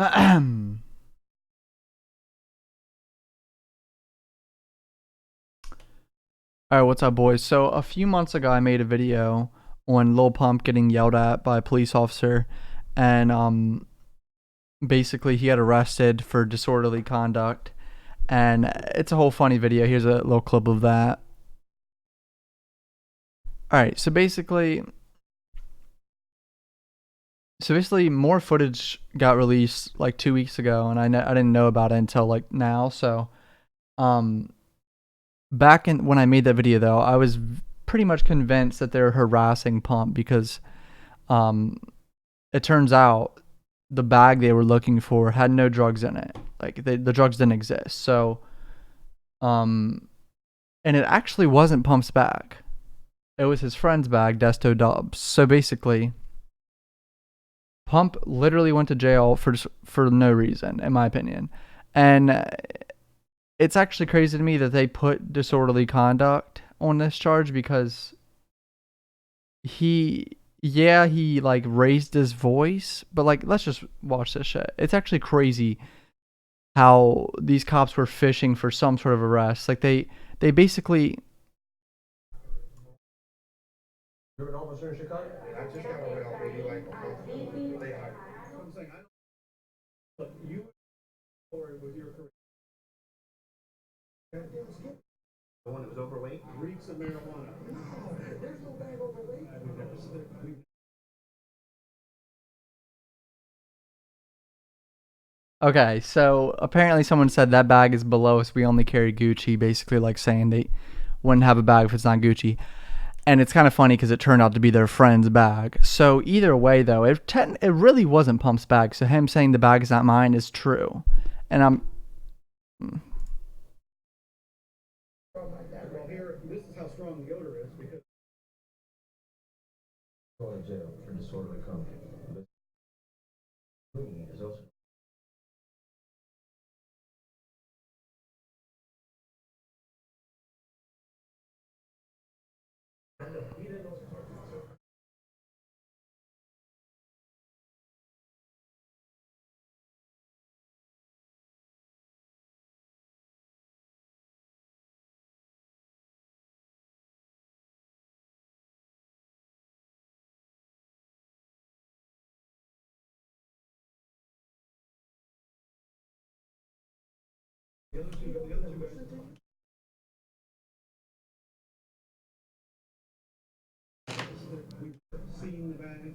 All right, what's up, boys? So a few months ago, I made a video on Lil Pump getting yelled at by a police officer, and basically he got arrested for disorderly conduct, and it's a whole funny video. Here's a little clip of that. All right, so basically, more footage got released like 2 weeks ago, and I didn't know about it until like now. So um, back in when I made that video, though, I was pretty much convinced that they're harassing Pump because um it turns out the bag they were looking for had no drugs in it. Like the drugs didn't exist. So, um, and it actually wasn't Pump's bag. It was his friend's bag, Desto Dubs. So basically, Pump literally went to jail for no reason, in my opinion. And it's actually crazy to me that they put disorderly conduct on this charge because he like raised his voice, but like let's just watch this shit. It's actually crazy how these cops were fishing for some sort of arrest. Like they basically. You're an officer in Chicago? I just got over off 80 like they hired. So I'm saying I don't look you forward with your career. The one that was overweight? Reeks of marijuana. No, there's no bag overweight. We've never Okay, so apparently someone said that bag is below us. We only carry Gucci, basically like saying they wouldn't have a bag if it's not Gucci. And it's kind of funny because it turned out to be their friend's bag. So either way, though, it really wasn't Pump's bag. So him saying the bag is not mine is true. And I'm. well here this is how strong the odor is because going to jail for disorderly conduct. Is also we've seen the bag.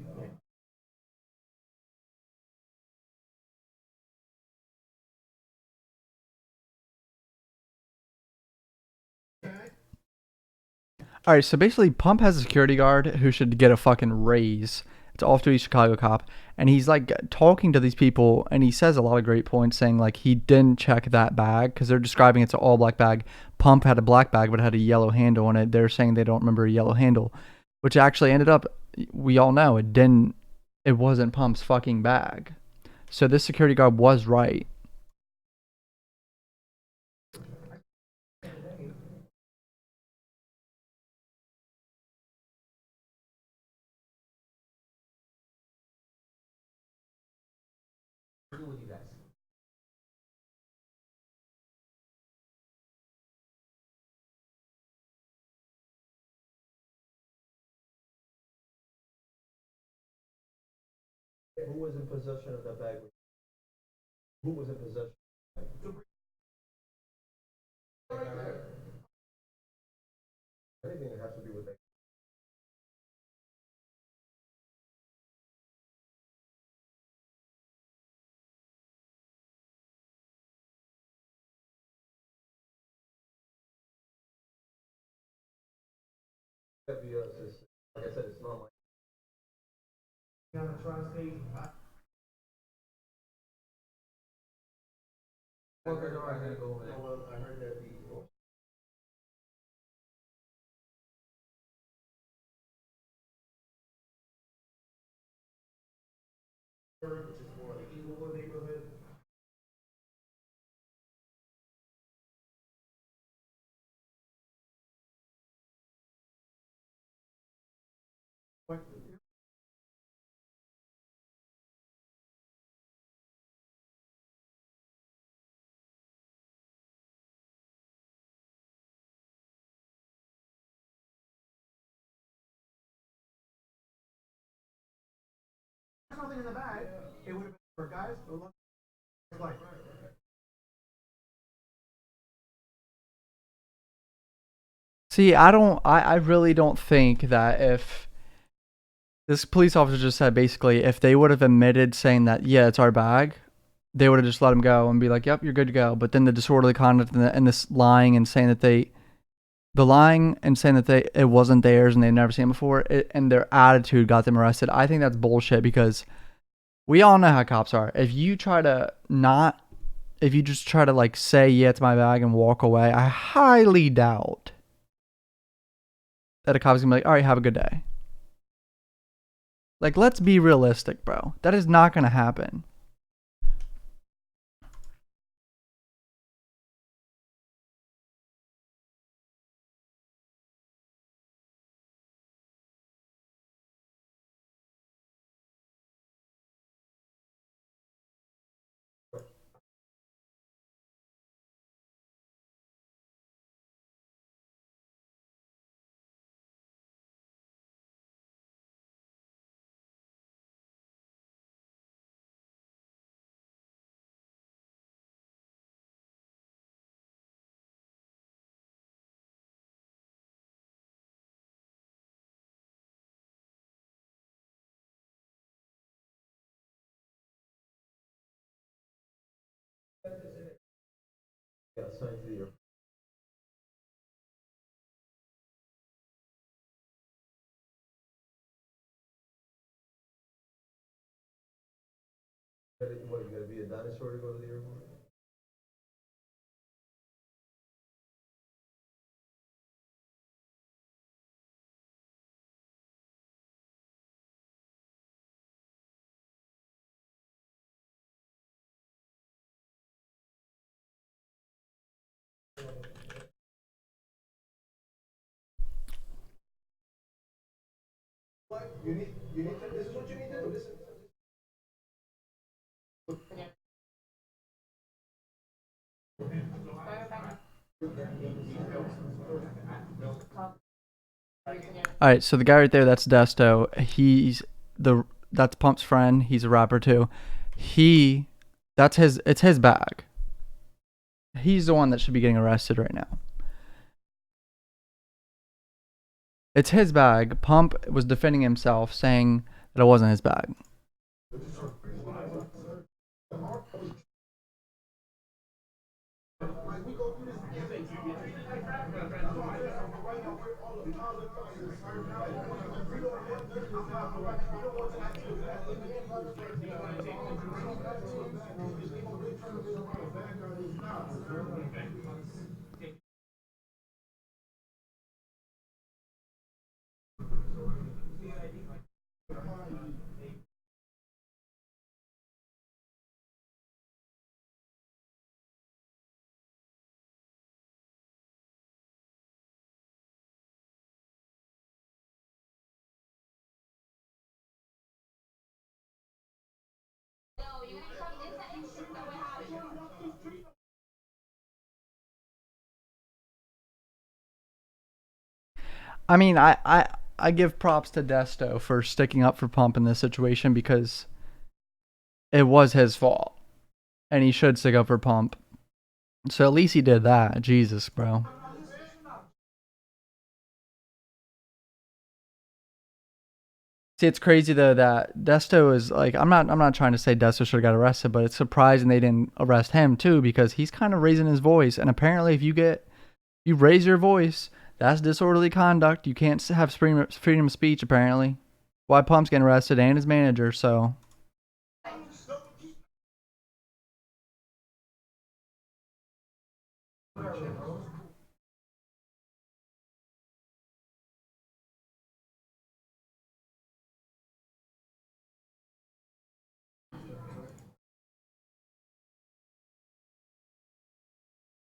All right, so basically, Pump has a security guard who should get a fucking raise. It's off-duty Chicago cop, and he's like talking to these people, and he says a lot of great points, saying like he didn't check that bag because they're describing it's an all-black bag. Pump had a black bag, but it had a yellow handle on it. They're saying they don't remember a yellow handle, which actually ended up, we all know it didn't. It wasn't Pump's fucking bag. So this security guard was right. With you guys. Who was in possession of that bag? Who was in possession? Anything that has to do with that. Like I said, it's not my. On the tri-state. Okay, no, I gotta go over there. Well, I heard that the. Which is more the Inglewood neighborhood. What? nothing in the bag, it would have been for guys. Like, See, I really don't think that if this police officer just said basically if they would have admitted saying that, yeah, it's our bag, they would have just let him go and be like, yep, you're good to go. But then the disorderly conduct and this lying and saying that the lying and saying that it wasn't theirs and they'd never seen it before, and their attitude got them arrested. I think that's bullshit because we all know how cops are. If you just try to like say, yeah, it's my bag and walk away, I highly doubt that a cop's gonna be like, all right, have a good day. Like, let's be realistic, bro. That is not gonna happen. got assigned to the airport. What, you gotta be a dinosaur to go to the airport? What? You need to, this is what you need to do. This is. All right, so the guy right there, that's Desto. That's Pump's friend. He's a rapper too. He, it's his bag. He's the one that should be getting arrested right now. It's his bag. Pump was defending himself, saying that it wasn't his bag. I mean, I give props to Desto for sticking up for Pump in this situation because it was his fault, and he should stick up for Pump. So at least he did that. Jesus, bro. See, it's crazy though that Desto is like I'm not trying to say Desto should have got arrested, but it's surprising they didn't arrest him too because he's kind of raising his voice, and apparently if you raise your voice, that's disorderly conduct. You can't have freedom of speech apparently. Why Pump's getting arrested and his manager, so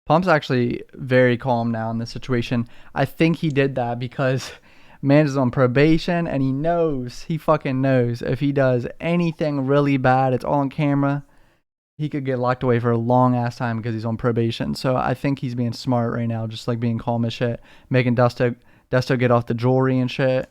Pump's actually very calm now in this situation. I think he did that because man is on probation and he fucking knows if he does anything really bad, it's all on camera. He could get locked away for a long ass time because he's on probation. So I think he's being smart right now, just like being calm as shit, making Desto get off the jewelry and shit.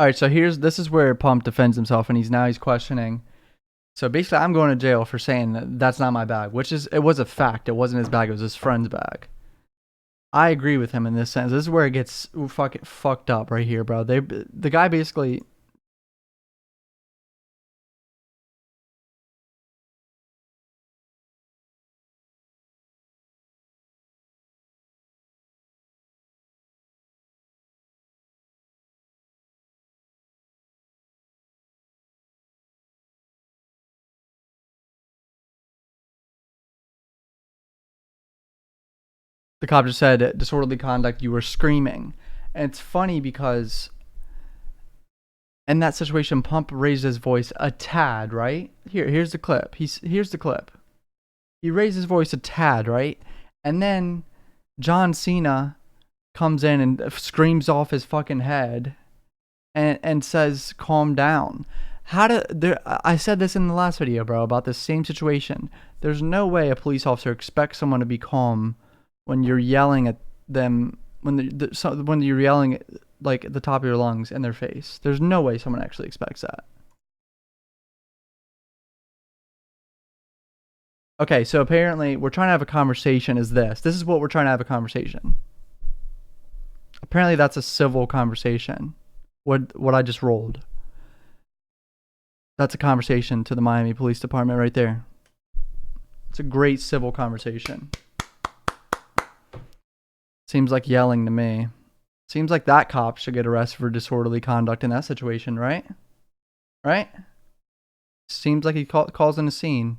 All right, so this is where Pump defends himself, and he's questioning. So basically, I'm going to jail for saying that that's not my bag, which it was a fact. It wasn't his bag; it was his friend's bag. I agree with him in this sense. This is where it gets fucked up right here, bro. The guy basically. The cop just said disorderly conduct. You were screaming, and it's funny because in that situation, Pump raised his voice a tad. Right here's the clip. Here's the clip. He raised his voice a tad, right, and then John Cena comes in and screams off his fucking head, and says, "Calm down." I said this in the last video, bro, about this same situation. There's no way a police officer expects someone to be calm when you're yelling at them, when you're yelling like at the top of your lungs in their face. There's no way someone actually expects that. Okay, so apparently we're trying to have a conversation. This is what we're trying to have a conversation. Apparently that's a civil conversation. What I just rolled. That's a conversation to the Miami Police Department right there. It's a great civil conversation. Seems like yelling to me. Seems like that cop should get arrested for disorderly conduct in that situation, right? Right? Seems like he calls in a scene.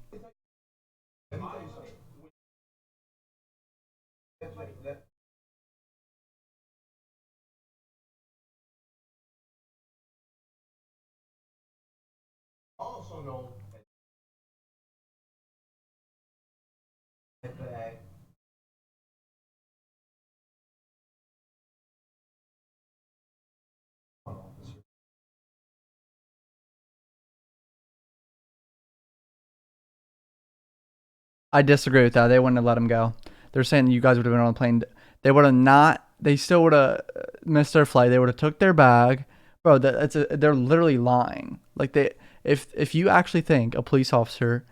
Also know that I disagree with that. They wouldn't have let him go. They're saying you guys would have been on the plane. They would have not. They still would have missed their flight. They would have took their bag, bro. They're literally lying. Like if you actually think a police officer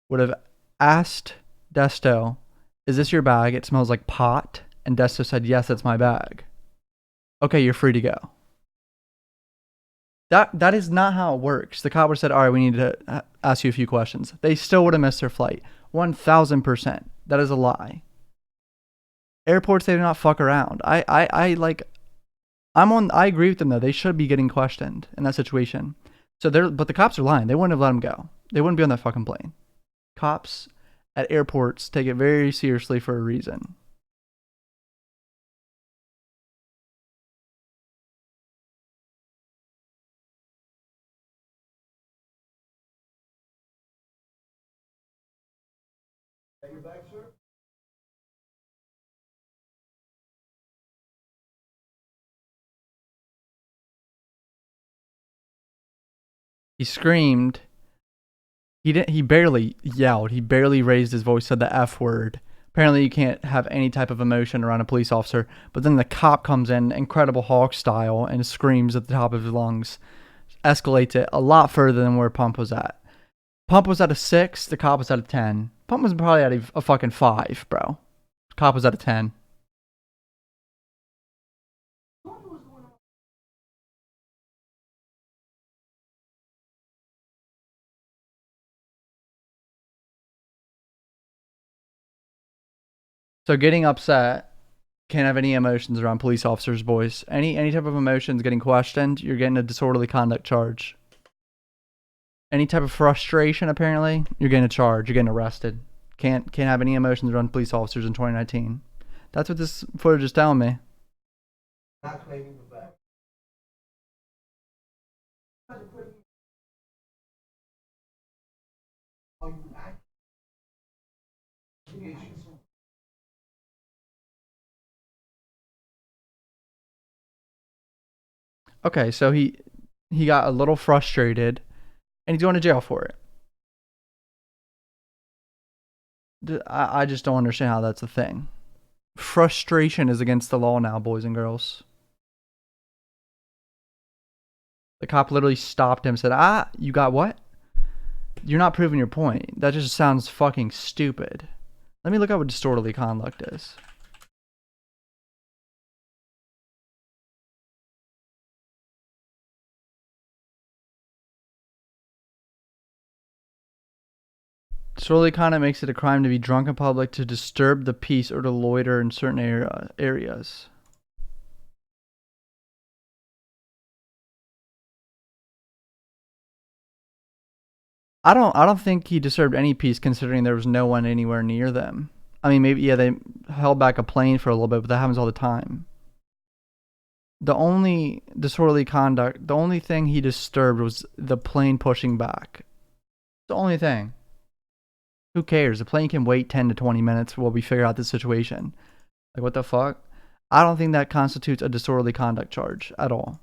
would have asked Desto, "Is this your bag? It smells like pot," and Desto said, "Yes, it's my bag." Okay, you're free to go. That is not how it works. The cop would have said, "All right, we need to ask you a few questions." They still would have missed their flight. 1,000%. That is a lie. Airports, they do not fuck around. I agree with them though. They should be getting questioned in that situation. But the cops are lying. They wouldn't have let them go. They wouldn't be on that fucking plane. Cops at airports take it very seriously for a reason. your bag, sir. He screamed. He barely yelled. He barely raised his voice, said the F word. Apparently you can't have any type of emotion around a police officer. But then the cop comes in, Incredible Hulk style, and screams at the top of his lungs. Escalates it a lot further than where Pump was at. Pump was at a 6. The cop was at a 10. Pump was probably at a fucking 5, bro. Cop was at a 10. So getting upset, can't have any emotions around police officers, boys. Any type of emotions getting questioned, you're getting a disorderly conduct charge. Any type of frustration, apparently, you're getting a charge. You're getting arrested. Can't have any emotions around police officers in 2019. That's what this footage is telling me. Not claiming the bag. Okay, so he got a little frustrated, and he's going to jail for it. I just don't understand how that's a thing. Frustration is against the law now, boys and girls. The cop literally stopped him and said, you got what? You're not proving your point. That just sounds fucking stupid. Let me look up what disorderly conduct is. Disorderly conduct makes it a crime to be drunk in public, to disturb the peace, or to loiter in certain areas. I don't think he disturbed any peace, considering there was no one anywhere near them. I mean, maybe yeah, they held back a plane for a little bit, but that happens all the time. The only disorderly conduct, the only thing he disturbed was the plane pushing back. The only thing. Who cares? The plane can wait 10 to 20 minutes while we figure out the situation. Like, what the fuck? I don't think that constitutes a disorderly conduct charge at all.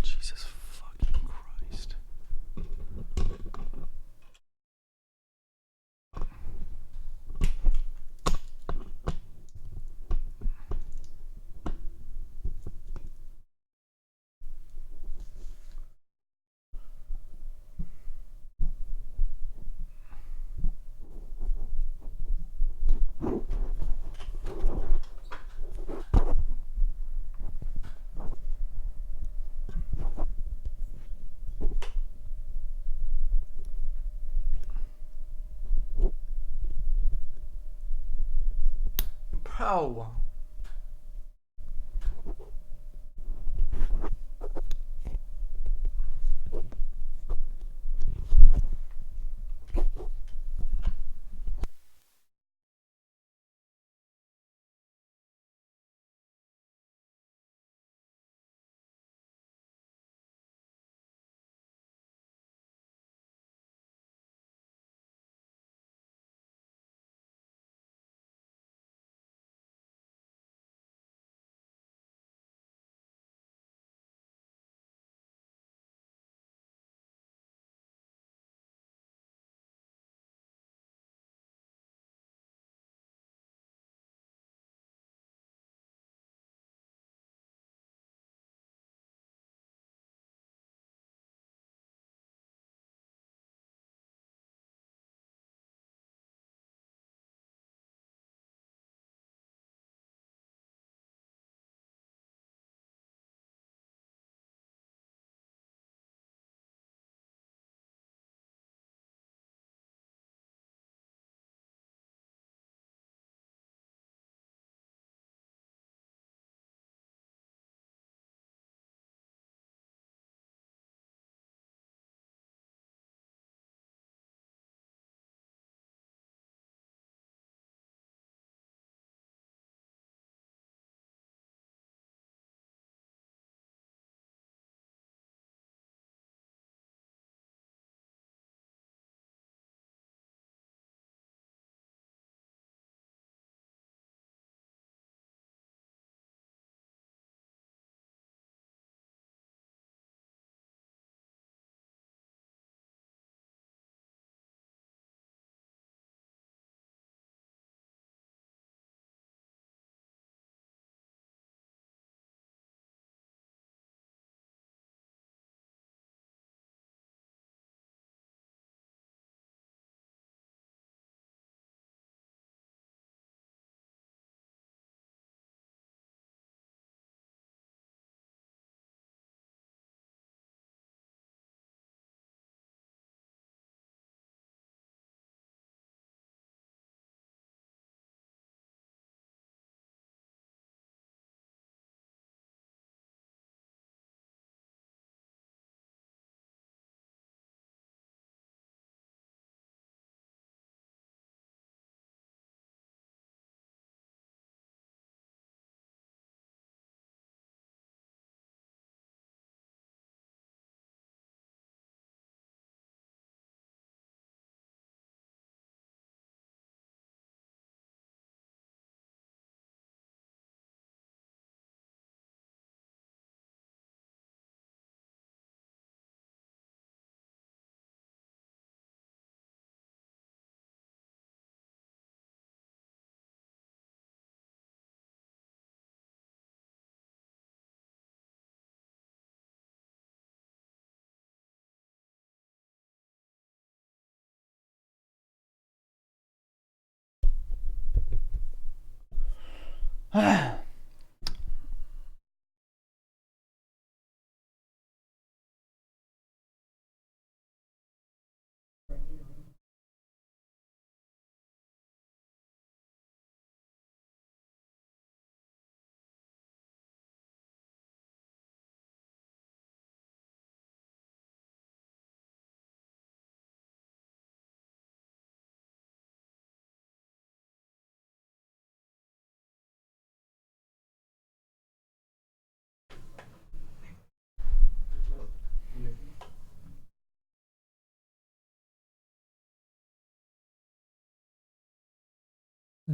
Jesus fucking Christ. Bro.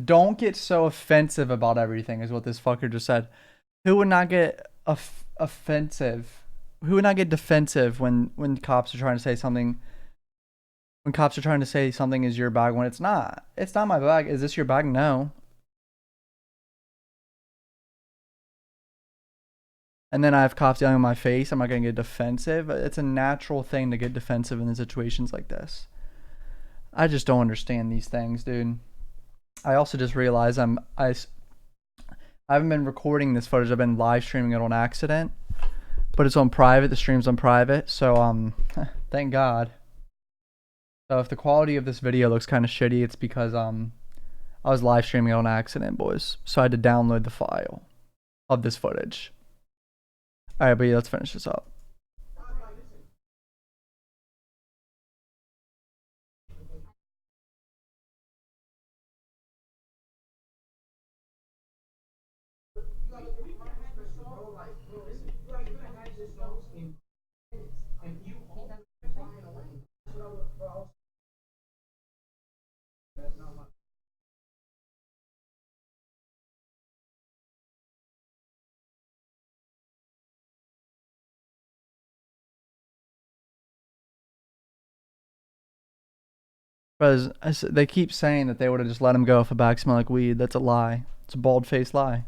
Don't get so offensive about everything, is what this fucker just said. Who would not get offensive? Who would not get defensive when cops are trying to say something? When cops are trying to say something is your bag when it's not. It's not my bag. Is this your bag? No. And then I have cops yelling in my face. I'm not gonna get defensive. It's a natural thing to get defensive in situations like this. I just don't understand these things, dude. I also just realized I haven't been recording this footage. I've been live streaming it on accident, but it's on private. The stream's on private, so thank God. So if the quality of this video looks kind of shitty, it's because I was live streaming it on accident, boys. So I had to download the file of this footage. All right, but yeah, let's finish this up. Because they keep saying that they would have just let him go if a bag smelled like weed. That's a lie. It's a bald-faced lie.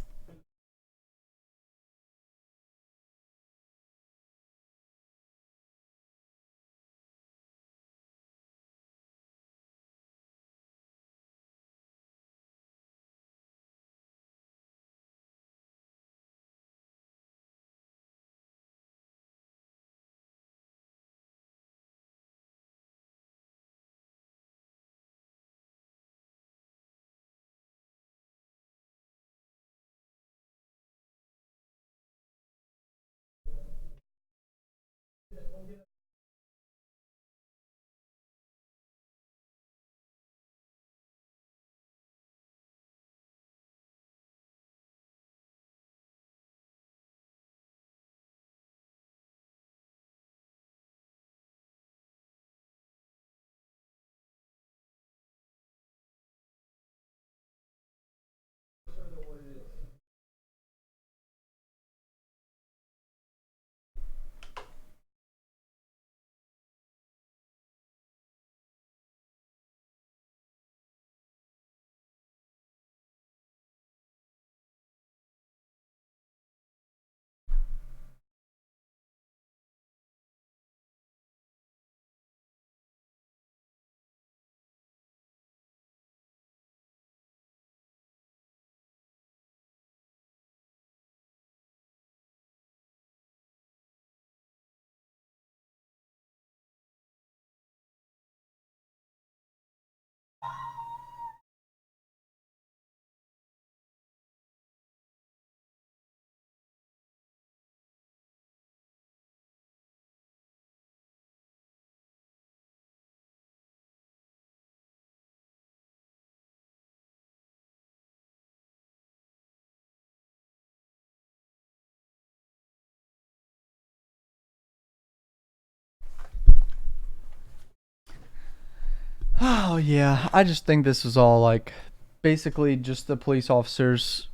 Oh yeah, I just think this is all like basically just the police officers.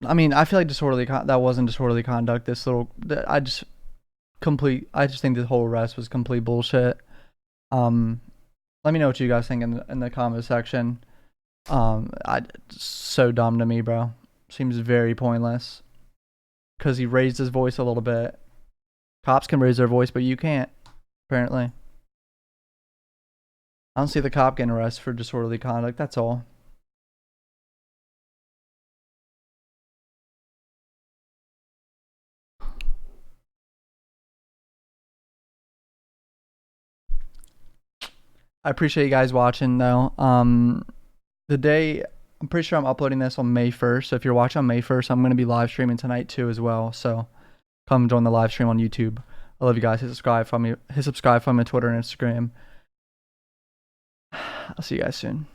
I mean, I feel like that wasn't disorderly conduct. I just think the whole arrest was complete bullshit. Um, let me know what you guys think in the comment section. So dumb to me, bro. Seems very pointless. Because he raised his voice a little bit. Cops can raise their voice, but you can't, apparently. I don't see the cop getting arrested for disorderly conduct. That's all. I appreciate you guys watching though. The day I'm pretty sure I'm uploading this on May 1st. So if you're watching on May 1st, I'm gonna be live streaming tonight too as well. So come join the live stream on YouTube. I love you guys. Hit subscribe from me. Hit subscribe from me on Twitter and Instagram. I'll see you guys soon.